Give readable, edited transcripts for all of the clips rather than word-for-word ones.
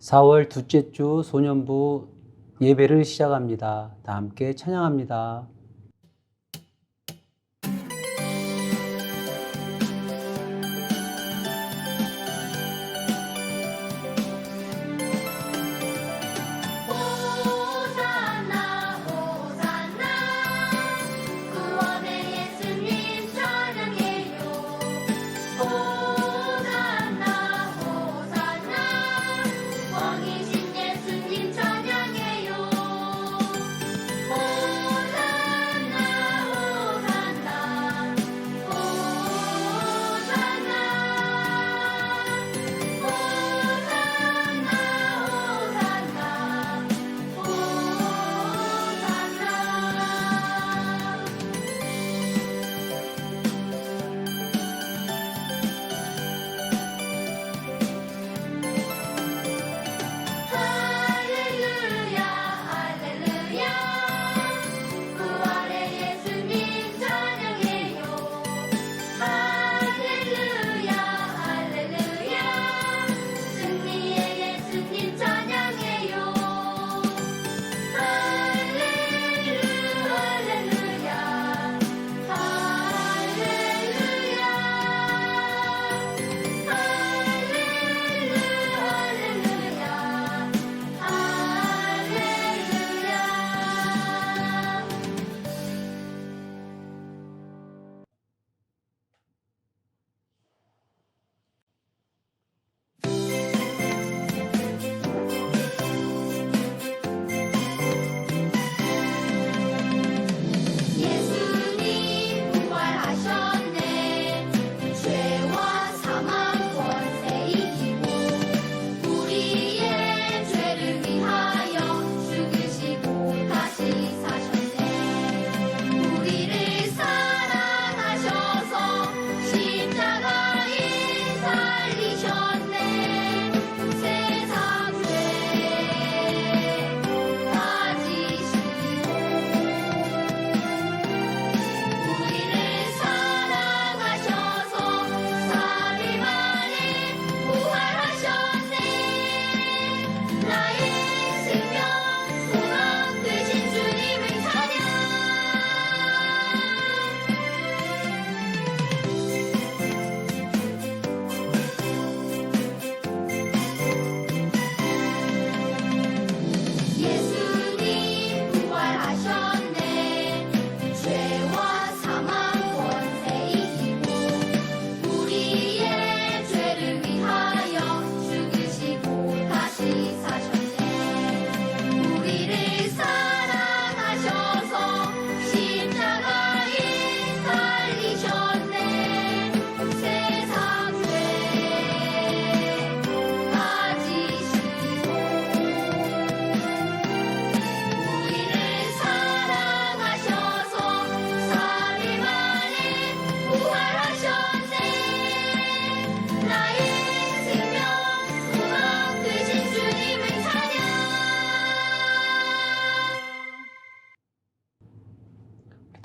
4월 둘째 주 소년부 예배를 시작합니다. 다 함께 찬양합니다.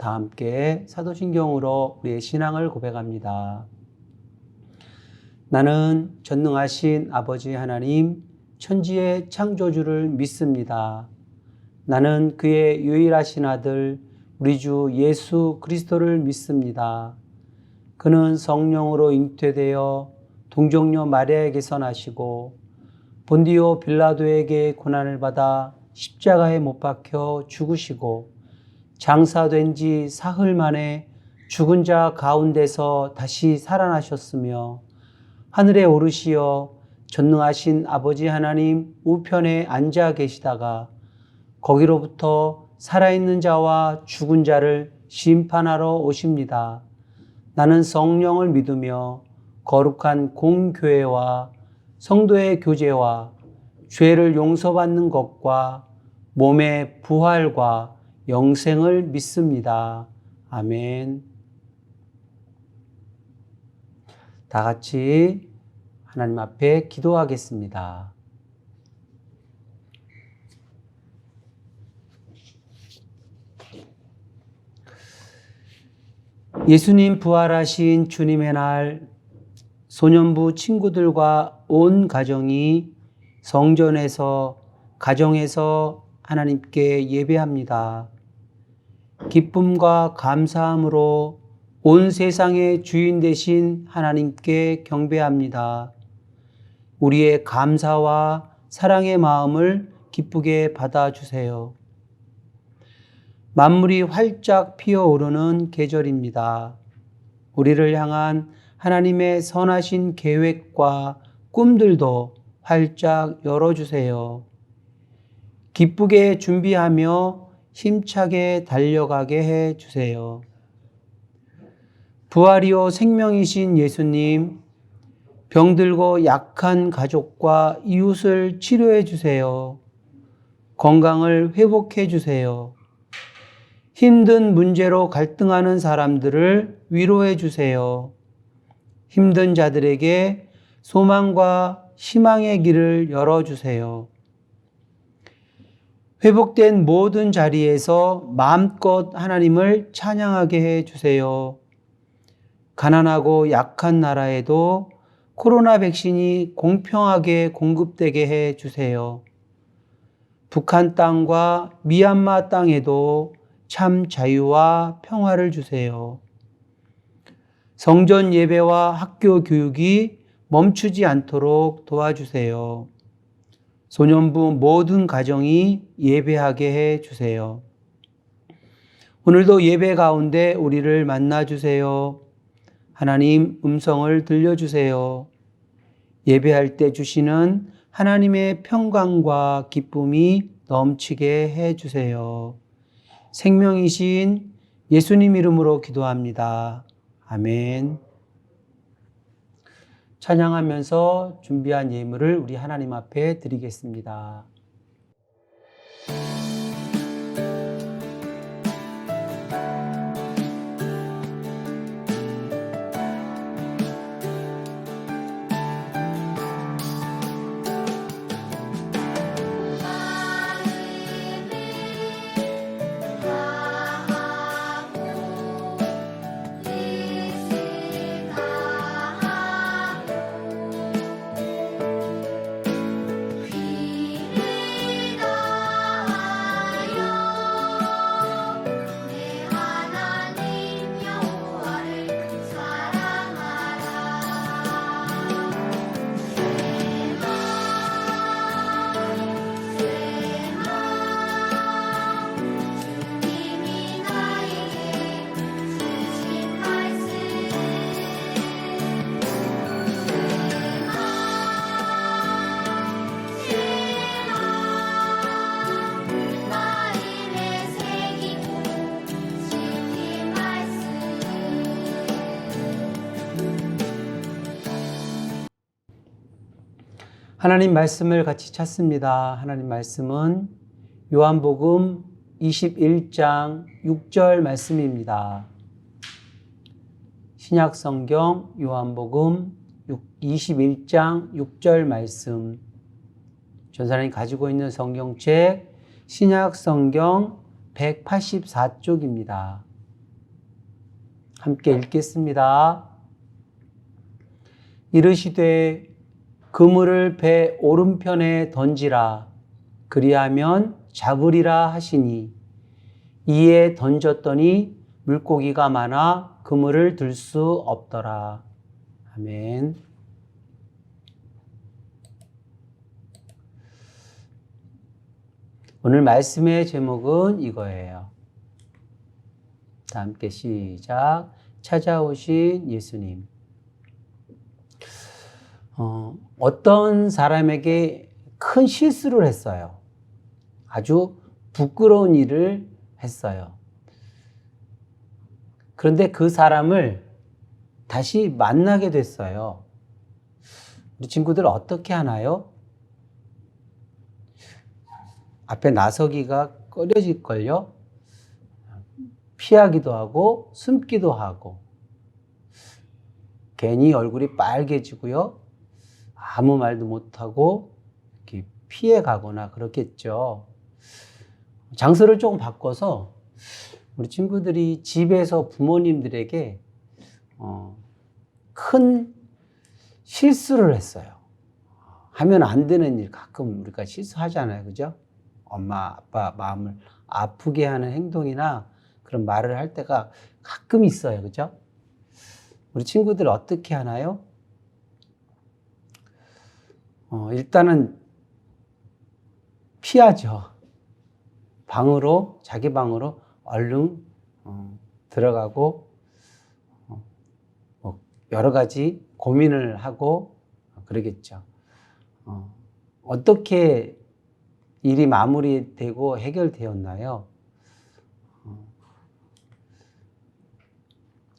다 함께 사도신경으로 우리의 신앙을 고백합니다. 나는 전능하신 아버지 하나님, 천지의 창조주를 믿습니다. 나는 그의 유일하신 아들, 우리 주 예수 그리스도를 믿습니다. 그는 성령으로 잉태되어 동정녀 마리아에게서 나시고 본디오 빌라도에게 고난을 받아 십자가에 못 박혀 죽으시고 장사된 지 사흘 만에 죽은 자 가운데서 다시 살아나셨으며 하늘에 오르시어 전능하신 아버지 하나님 우편에 앉아 계시다가 거기로부터 살아있는 자와 죽은 자를 심판하러 오십니다. 나는 성령을 믿으며 거룩한 공교회와 성도의 교제와 죄를 용서받는 것과 몸의 부활과 영생을 믿습니다. 아멘. 다 같이 하나님 앞에 기도하겠습니다. 예수님 부활하신 주님의 날 소년부 친구들과 온 가정이 성전에서, 가정에서 하나님께 예배합니다. 기쁨과 감사함으로 온 세상의 주인 되신 하나님께 경배합니다. 우리의 감사와 사랑의 마음을 기쁘게 받아주세요. 만물이 활짝 피어오르는 계절입니다. 우리를 향한 하나님의 선하신 계획과 꿈들도 활짝 열어주세요. 기쁘게 준비하며 힘차게 달려가게 해주세요. 부활이요 생명이신 예수님, 병들고 약한 가족과 이웃을 치료해 주세요. 건강을 회복해 주세요. 힘든 문제로 갈등하는 사람들을 위로해 주세요. 힘든 자들에게 소망과 희망의 길을 열어주세요. 회복된 모든 자리에서 마음껏 하나님을 찬양하게 해주세요. 가난하고 약한 나라에도 코로나 백신이 공평하게 공급되게 해주세요. 북한 땅과 미얀마 땅에도 참 자유와 평화를 주세요. 성전 예배와 학교 교육이 멈추지 않도록 도와주세요. 소년부 모든 가정이 예배하게 해주세요. 오늘도 예배 가운데 우리를 만나주세요. 하나님 음성을 들려주세요. 예배할 때 주시는 하나님의 평강과 기쁨이 넘치게 해주세요. 생명이신 예수님 이름으로 기도합니다. 아멘. 찬양하면서 준비한 예물을 우리 하나님 앞에 드리겠습니다. 하나님 말씀을 같이 찾습니다. 하나님 말씀은 요한복음 21장 6절 말씀입니다. 신약성경 요한복음 21장 6절 말씀. 전사님이 가지고 있는 성경책 신약성경 184쪽입니다. 함께 읽겠습니다. 이르시되 그물을 배 오른편에 던지라. 그리하면 잡으리라 하시니 이에 던졌더니 물고기가 많아 그물을 들 수 없더라. 아멘. 오늘 말씀의 제목은 이거예요. 다 함께 시작. 찾아오신 예수님. 어떤 사람에게 큰 실수를 했어요. 아주 부끄러운 일을 했어요. 그런데 그 사람을 다시 만나게 됐어요. 우리 친구들 어떻게 하나요? 앞에 나서기가 꺼려질걸요? 피하기도 하고 숨기도 하고 괜히 얼굴이 빨개지고요. 아무 말도 못하고 이렇게 피해가거나 그렇겠죠. 장소를 조금 바꿔서 우리 친구들이 집에서 부모님들에게 큰 실수를 했어요. 하면 안 되는 일 가끔 우리가 실수하잖아요. 그죠? 엄마, 아빠 마음을 아프게 하는 행동이나 그런 말을 할 때가 가끔 있어요. 그죠? 우리 친구들 어떻게 하나요? 일단은 피하죠. 자기 방으로 얼른 들어가고 뭐 여러 가지 고민을 하고 그러겠죠. 어떻게 일이 마무리되고 해결되었나요?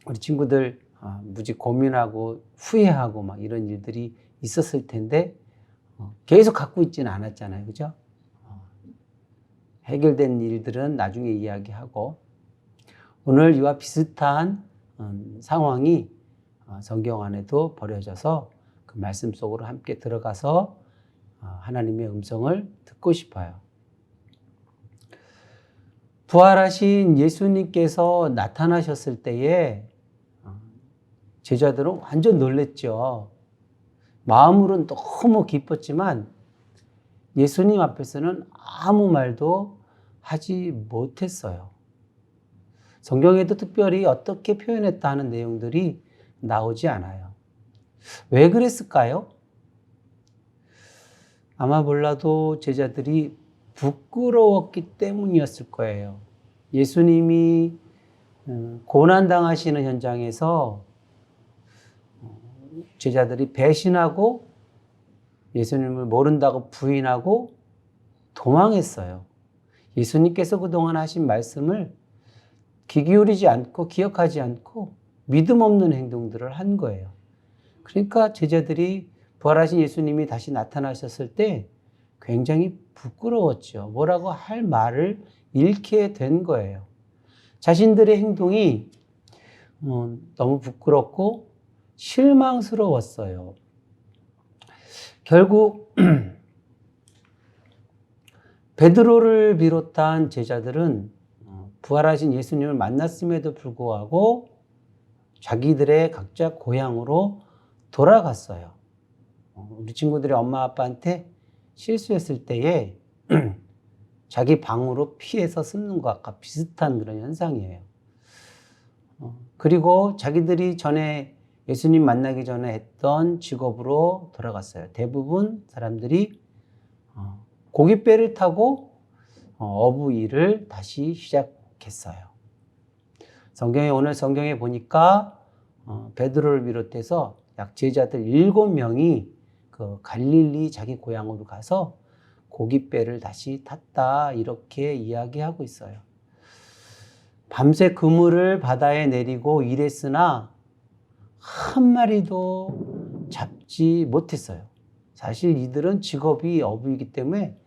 우리 친구들 무지 고민하고 후회하고 막 이런 일들이 있었을 텐데 계속 갖고 있지는 않았잖아요. 그죠? 해결된 일들은 나중에 이야기하고 오늘 이와 비슷한 상황이 성경 안에도 벌어져서 그 말씀 속으로 함께 들어가서 하나님의 음성을 듣고 싶어요. 부활하신 예수님께서 나타나셨을 때에 제자들은 완전 놀랬죠. 마음으로는 너무 기뻤지만 예수님 앞에서는 아무 말도 하지 못했어요. 성경에도 특별히 어떻게 표현했다 하는 내용들이 나오지 않아요. 왜 그랬을까요? 아마 몰라도 제자들이 부끄러웠기 때문이었을 거예요. 예수님이 고난당하시는 현장에서 제자들이 배신하고 예수님을 모른다고 부인하고 도망했어요. 예수님께서 그동안 하신 말씀을 귀 기울이지 않고 기억하지 않고 믿음 없는 행동들을 한 거예요. 그러니까 제자들이 부활하신 예수님이 다시 나타나셨을 때 굉장히 부끄러웠죠. 뭐라고 할 말을 잃게 된 거예요. 자신들의 행동이 너무 부끄럽고 실망스러웠어요. 결국 베드로를 비롯한 제자들은 부활하신 예수님을 만났음에도 불구하고 자기들의 각자 고향으로 돌아갔어요. 우리 친구들이 엄마 아빠한테 실수했을 때에 자기 방으로 피해서 숨는 것과 비슷한 그런 현상이에요. 그리고 자기들이 전에 예수님 만나기 전에 했던 직업으로 돌아갔어요. 대부분 사람들이 고깃배를 타고 어부 일을 다시 시작했어요. 오늘 성경에 보니까 베드로를 비롯해서 약 제자들 7명이 그 갈릴리 자기 고향으로 가서 고깃배를 다시 탔다 이렇게 이야기하고 있어요. 밤새 그물을 바다에 내리고 일했으나 한 마리도 잡지 못했어요. 사실 이들은 직업이 어부이기 때문에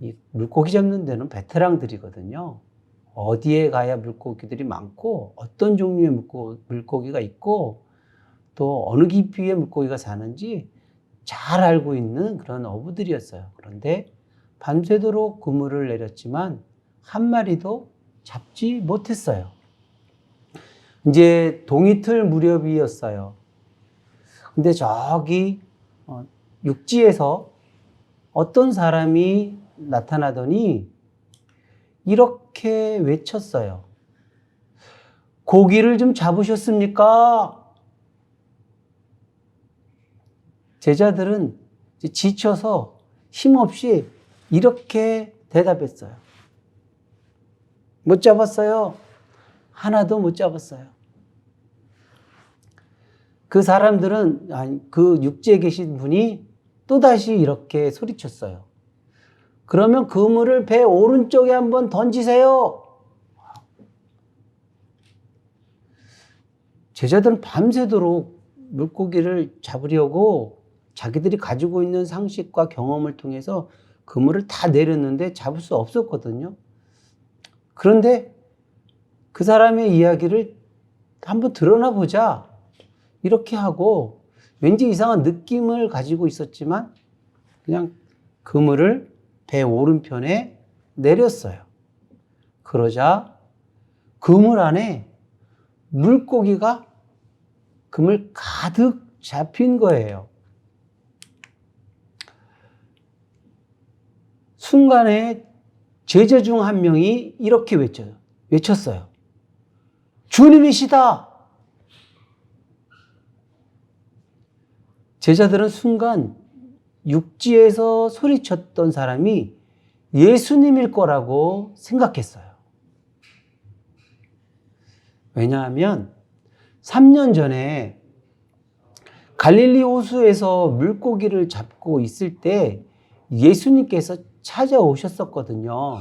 이 물고기 잡는 데는 베테랑들이거든요. 어디에 가야 물고기들이 많고 어떤 종류의 물고기가 있고 또 어느 깊이의 물고기가 사는지 잘 알고 있는 그런 어부들이었어요. 그런데 밤새도록 그물을 내렸지만 한 마리도 잡지 못했어요. 이제 동이틀 무렵이었어요. 근데 저기 육지에서 어떤 사람이 나타나더니 이렇게 외쳤어요. 고기를 좀 잡으셨습니까? 제자들은 지쳐서 힘없이 이렇게 대답했어요. 못 잡았어요. 하나도 못 잡았어요. 그 사람들은, 그 육지에 계신 분이 또다시 이렇게 소리쳤어요. 그러면 그물을 배 오른쪽에 한번 던지세요. 제자들은 밤새도록 물고기를 잡으려고 자기들이 가지고 있는 상식과 경험을 통해서 그물을 다 내렸는데 잡을 수 없었거든요. 그런데 그 사람의 이야기를 한번 드러나 보자 이렇게 하고 왠지 이상한 느낌을 가지고 있었지만 그냥 그물을 배 오른편에 내렸어요. 그러자 그물 안에 물고기가 그물 가득 잡힌 거예요. 순간에 제자 중 한 명이 이렇게 외쳤어요. 주님이시다. 제자들은 순간 육지에서 소리쳤던 사람이 예수님일 거라고 생각했어요. 왜냐하면 3년 전에 갈릴리 호수에서 물고기를 잡고 있을 때 예수님께서 찾아오셨었거든요.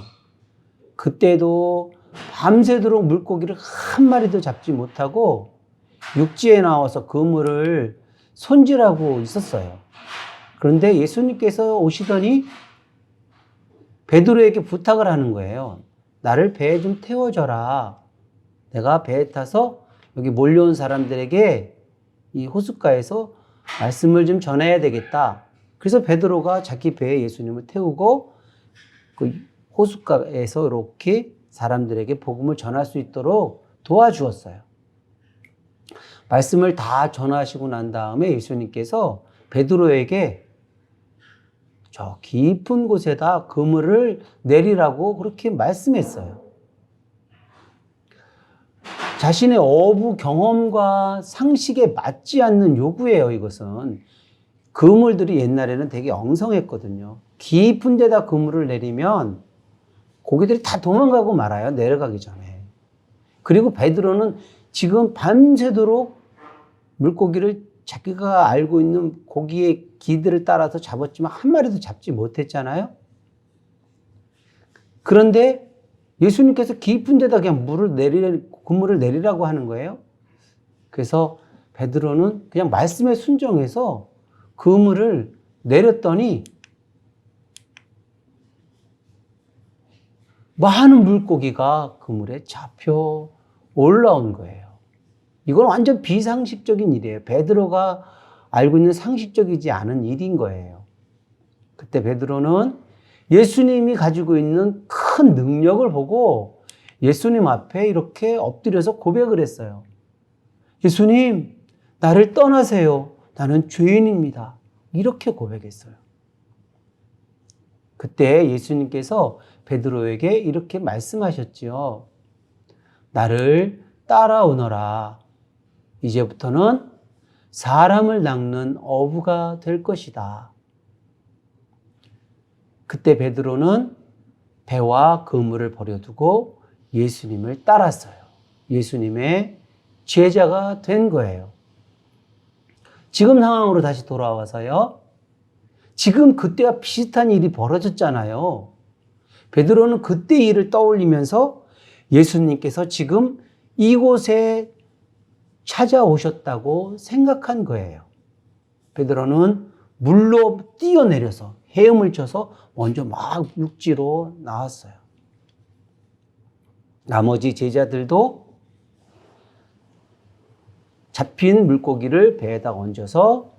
그때도 밤새도록 물고기를 한 마리도 잡지 못하고 육지에 나와서 그물을 손질하고 있었어요. 그런데 예수님께서 오시더니 베드로에게 부탁을 하는 거예요. 나를 배에 좀 태워줘라. 내가 배에 타서 여기 몰려온 사람들에게 이 호숫가에서 말씀을 좀 전해야 되겠다. 그래서 베드로가 자기 배에 예수님을 태우고 그 호숫가에서 이렇게 사람들에게 복음을 전할 수 있도록 도와주었어요. 말씀을 다 전하시고 난 다음에 예수님께서 베드로에게 저 깊은 곳에다 그물을 내리라고 그렇게 말씀했어요. 자신의 어부 경험과 상식에 맞지 않는 요구예요, 이것은. 그물들이 옛날에는 되게 엉성했거든요. 깊은 데다 그물을 내리면 고기들이 다 도망가고 말아요, 내려가기 전에. 그리고 베드로는 지금 밤새도록 물고기를 자기가 알고 있는 고기의 기들을 따라서 잡았지만 한 마리도 잡지 못했잖아요. 그런데 예수님께서 깊은 데다 그냥 그물을 내리라고 하는 거예요. 그래서 베드로는 그냥 말씀에 순종해서 그물을 내렸더니 많은 물고기가 그물에 잡혀 올라온 거예요. 이건 완전 비상식적인 일이에요. 베드로가 알고 있는 상식적이지 않은 일인 거예요. 그때 베드로는 예수님이 가지고 있는 큰 능력을 보고 예수님 앞에 이렇게 엎드려서 고백을 했어요. 예수님, 나를 떠나세요. 나는 죄인입니다. 이렇게 고백했어요. 그때 예수님께서 베드로에게 이렇게 말씀하셨지요. 나를 따라오너라. 이제부터는 사람을 낚는 어부가 될 것이다. 그때 베드로는 배와 그물을 버려두고 예수님을 따랐어요. 예수님의 제자가 된 거예요. 지금 상황으로 다시 돌아와서요. 지금 그때와 비슷한 일이 벌어졌잖아요. 베드로는 그때 일을 떠올리면서 예수님께서 지금 이곳에 찾아오셨다고 생각한 거예요. 베드로는 물로 뛰어내려서 헤엄을 쳐서 먼저 막 육지로 나왔어요. 나머지 제자들도 잡힌 물고기를 배에다 얹어서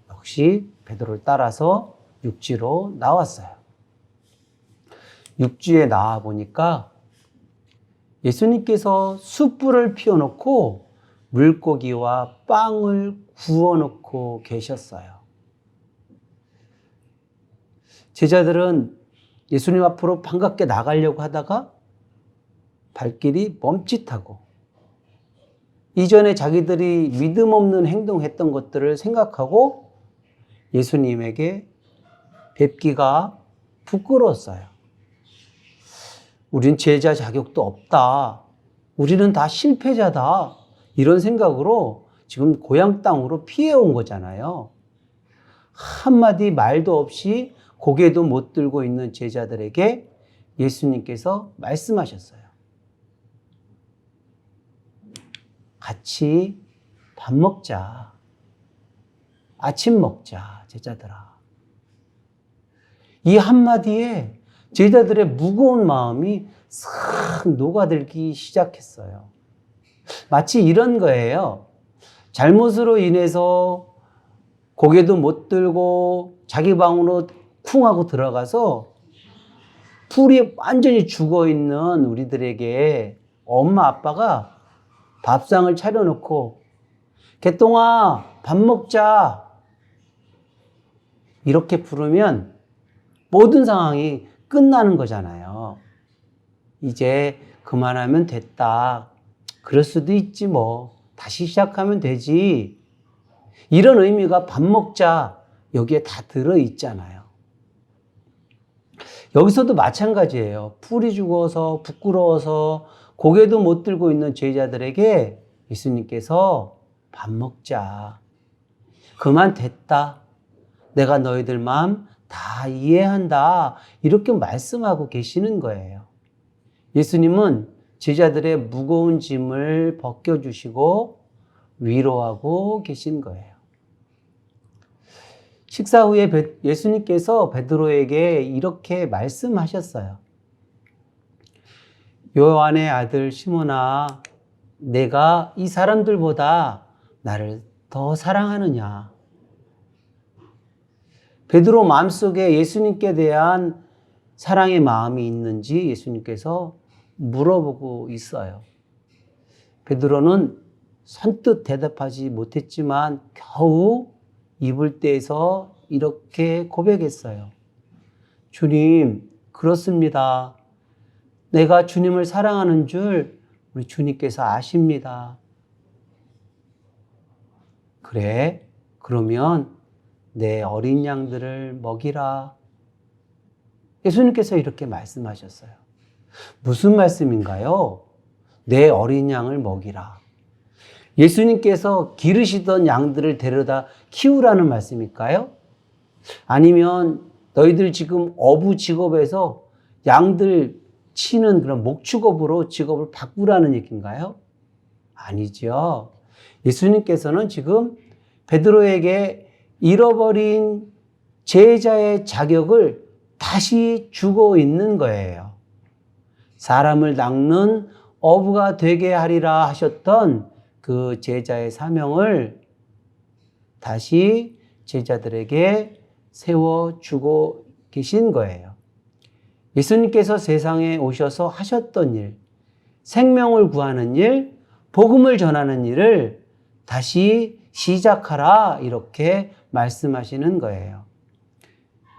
역시 베드로를 따라서 육지로 나왔어요. 육지에 나와 보니까 예수님께서 숯불을 피워놓고 물고기와 빵을 구워놓고 계셨어요. 제자들은 예수님 앞으로 반갑게 나가려고 하다가 발길이 멈칫하고 이전에 자기들이 믿음 없는 행동했던 것들을 생각하고 예수님에게 뵙기가 부끄러웠어요. 우린 제자 자격도 없다. 우리는 다 실패자다. 이런 생각으로 지금 고향 땅으로 피해온 거잖아요. 한마디 말도 없이 고개도 못 들고 있는 제자들에게 예수님께서 말씀하셨어요. 같이 밥 먹자. 아침 먹자, 제자들아. 이 한마디에 제자들의 무거운 마음이 싹 녹아들기 시작했어요. 마치 이런 거예요. 잘못으로 인해서 고개도 못 들고 자기 방으로 쿵 하고 들어가서 풀이 완전히 죽어 있는 우리들에게 엄마 아빠가 밥상을 차려놓고 개똥아 밥 먹자 이렇게 부르면 모든 상황이 끝나는 거잖아요. 이제 그만하면 됐다. 그럴 수도 있지 뭐. 다시 시작하면 되지. 이런 의미가 밥 먹자 여기에 다 들어있잖아요. 여기서도 마찬가지예요. 풀이 죽어서 부끄러워서 고개도 못 들고 있는 제자들에게 예수님께서 밥 먹자. 그만 됐다. 내가 너희들 마음 다 이해한다. 이렇게 말씀하고 계시는 거예요. 예수님은 제자들의 무거운 짐을 벗겨주시고 위로하고 계신 거예요. 식사 후에 예수님께서 베드로에게 이렇게 말씀하셨어요. 요한의 아들 시몬아, 내가 이 사람들보다 나를 더 사랑하느냐? 베드로 마음속에 예수님께 대한 사랑의 마음이 있는지 예수님께서 물어보고 있어요. 베드로는 선뜻 대답하지 못했지만 겨우 입을 떼서 이렇게 고백했어요. 주님, 그렇습니다. 내가 주님을 사랑하는 줄 우리 주님께서 아십니다. 그래, 그러면 내 어린 양들을 먹이라. 예수님께서 이렇게 말씀하셨어요. 무슨 말씀인가요? 내 어린 양을 먹이라. 예수님께서 기르시던 양들을 데려다 키우라는 말씀일까요? 아니면 너희들 지금 어부 직업에서 양들 치는 그런 목축업으로 직업을 바꾸라는 얘기인가요? 아니죠. 예수님께서는 지금 베드로에게 잃어버린 제자의 자격을 다시 주고 있는 거예요. 사람을 낚는 어부가 되게 하리라 하셨던 그 제자의 사명을 다시 제자들에게 세워주고 계신 거예요. 예수님께서 세상에 오셔서 하셨던 일, 생명을 구하는 일, 복음을 전하는 일을 다시 시작하라 이렇게 말씀하시는 거예요.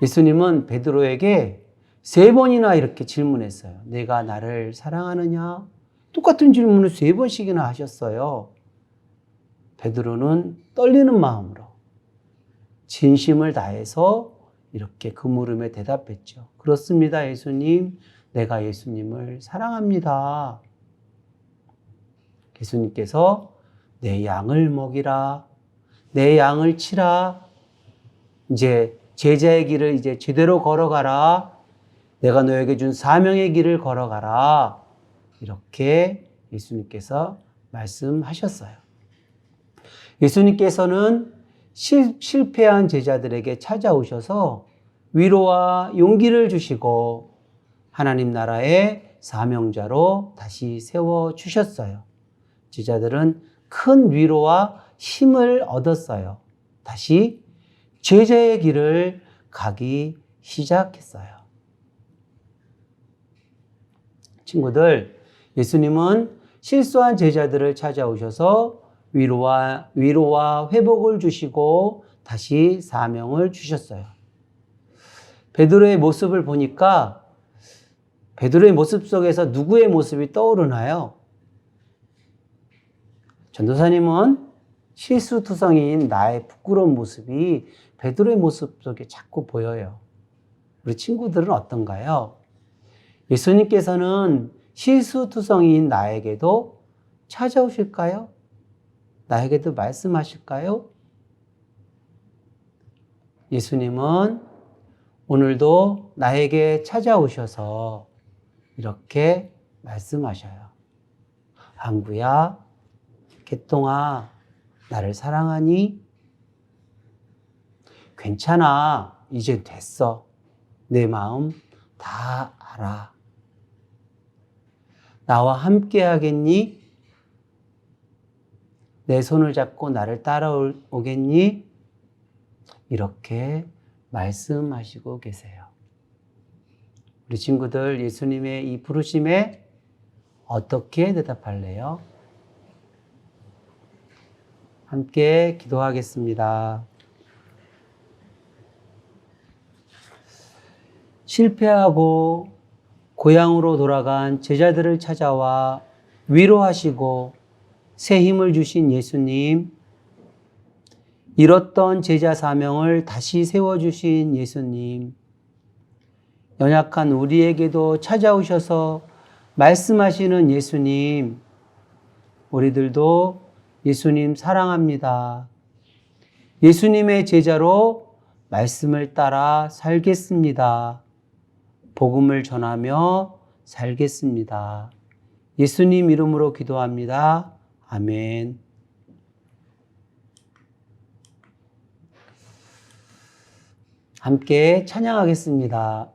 예수님은 베드로에게 3번이나 이렇게 질문했어요. 내가 나를 사랑하느냐? 똑같은 질문을 3번씩이나 하셨어요. 베드로는 떨리는 마음으로 진심을 다해서 이렇게 그 물음에 대답했죠. 그렇습니다, 예수님. 내가 예수님을 사랑합니다. 예수님께서 내 양을 먹이라. 내 양을 치라. 이제 제자의 길을 이제 제대로 걸어가라. 내가 너에게 준 사명의 길을 걸어가라. 이렇게 예수님께서 말씀하셨어요. 예수님께서는 실패한 제자들에게 찾아오셔서 위로와 용기를 주시고 하나님 나라의 사명자로 다시 세워주셨어요. 제자들은 큰 위로와 힘을 얻었어요. 다시 제자의 길을 가기 시작했어요. 친구들, 예수님은 실수한 제자들을 찾아오셔서 위로와 회복을 주시고 다시 사명을 주셨어요. 베드로의 모습을 보니까 베드로의 모습 속에서 누구의 모습이 떠오르나요? 전도사님은 실수투성이인 나의 부끄러운 모습이 베드로의 모습 속에 자꾸 보여요. 우리 친구들은 어떤가요? 예수님께서는 실수투성이인 나에게도 찾아오실까요? 나에게도 말씀하실까요? 예수님은 오늘도 나에게 찾아오셔서 이렇게 말씀하셔요. 항구야, 개똥아, 나를 사랑하니? 괜찮아, 이제 됐어. 내 마음 다 알아. 나와 함께 하겠니? 내 손을 잡고 나를 따라오겠니? 이렇게 말씀하시고 계세요. 우리 친구들, 예수님의 이 부르심에 어떻게 대답할래요? 함께 기도하겠습니다. 실패하고 고향으로 돌아간 제자들을 찾아와 위로하시고 새 힘을 주신 예수님, 잃었던 제자 사명을 다시 세워주신 예수님, 연약한 우리에게도 찾아오셔서 말씀하시는 예수님, 우리들도 예수님 사랑합니다. 예수님의 제자로 말씀을 따라 살겠습니다. 복음을 전하며 살겠습니다. 예수님 이름으로 기도합니다. 아멘. 함께 찬양하겠습니다.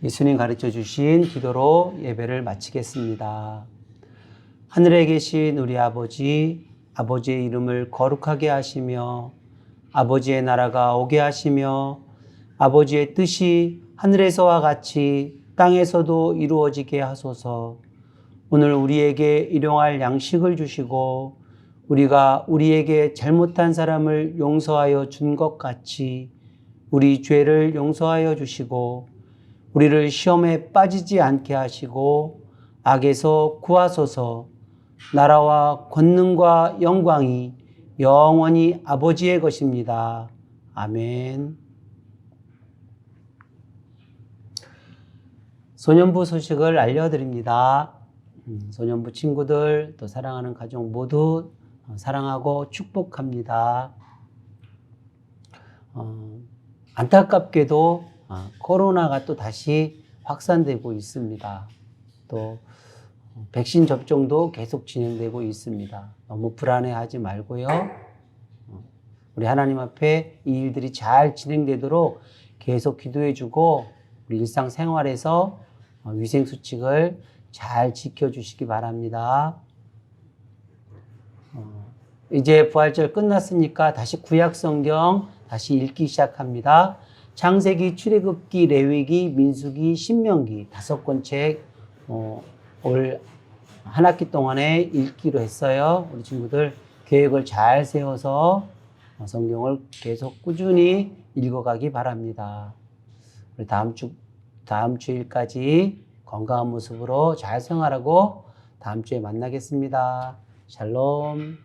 예수님 가르쳐 주신 기도로 예배를 마치겠습니다. 하늘에 계신 우리 아버지, 아버지의 이름을 거룩하게 하시며 아버지의 나라가 오게 하시며 아버지의 뜻이 하늘에서와 같이 땅에서도 이루어지게 하소서. 오늘 우리에게 일용할 양식을 주시고 우리가 우리에게 잘못한 사람을 용서하여 준 것 같이 우리 죄를 용서하여 주시고 우리를 시험에 빠지지 않게 하시고 악에서 구하소서. 나라와 권능과 영광이 영원히 아버지의 것입니다. 아멘. 소년부 소식을 알려드립니다. 소년부 친구들, 또 사랑하는 가족 모두 사랑하고 축복합니다. 안타깝게도 코로나가 또 다시 확산되고 있습니다. 또 백신 접종도 계속 진행되고 있습니다. 너무 불안해하지 말고요. 우리 하나님 앞에 이 일들이 잘 진행되도록 계속 기도해주고 우리 일상생활에서 위생수칙을 잘 지켜주시기 바랍니다. 이제 부활절 끝났으니까 다시 구약성경 다시 읽기 시작합니다. 창세기, 출애굽기, 레위기, 민수기, 신명기 5권 책 올 한 학기 동안에 읽기로 했어요. 우리 친구들 계획을 잘 세워서 성경을 계속 꾸준히 읽어가기 바랍니다. 우리 다음 주일까지 건강한 모습으로 잘 생활하고 다음 주에 만나겠습니다. 샬롬.